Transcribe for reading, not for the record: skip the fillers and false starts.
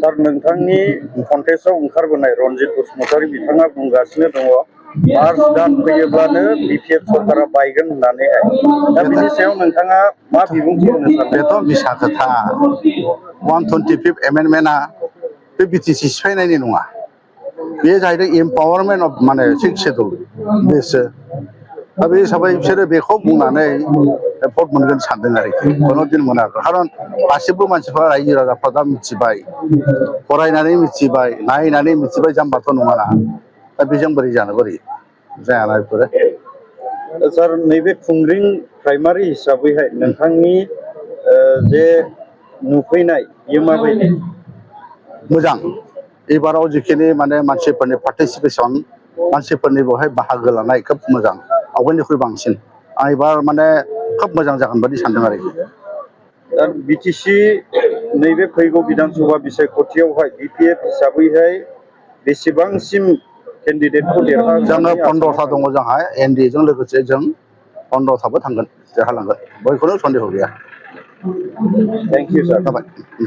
सार नोंथांनि कन्टेस्टआव ओंखारबोनाय रनजित बसुमतारी बिथाङा बुंगासिनो दङ मार्च दान फैयोब्लानो बिपिएफ सरकारा बायगोन होननानैहाय दा बिनि सायाव नोंथाङा मा बिबुंथि होनो सानो? बेथ' बिसा खोथा 125 एमेन्डमेन्टआ बे बिटिसि सिफायनायनि नङा। बे जाहैदों एम्पावारमेन्ट अफ माने 6 शेड्युल बेसो दा बे हिसाबै बिसोरो बेखौ बुंनानै भट मोनगोन सानदों आरोखि खुनु दिन मोनाखै खारन गासिबो मानसिफ्रा रायजो राजाफ्रा दा मिथिबाय फरायनानै मिथिबाय नायनानै मिथिबाय जाम्बाथ' नङाना दा बेजों बोरै जानो बोरै जायाना बेफोरो सार नैबे खुंग्रिं प्राइमारि हिसाबैहाय नोंथांनि जे नुफैनाय बेयो माबायदि? मोजां एबाराव जिखिनि माने मानसिफोरनि पार्टिसिपेसन मानसिफोरनि बेवहाय बाहागो लानाय खोब मोजां आवगायनिख्रुइ बांसिन आं एबार माने खोब मोजां जागोन बादि सानदों आरोखि। दा बिटिसि नैबे फैगौ बिधानसभा बिसायख'थियावहाय बिपिएफ हिसाबैहाय बेसेबांसिम केन्डिडेटखौ जोङो देरहाहोनानै 15था दङ जोंहा एनडिएजों लोगोसे जों 15थाबो थांगोन देरहालांगोन बयखौनो सन्देह गैया। थेंक इउ सार। जाबाय।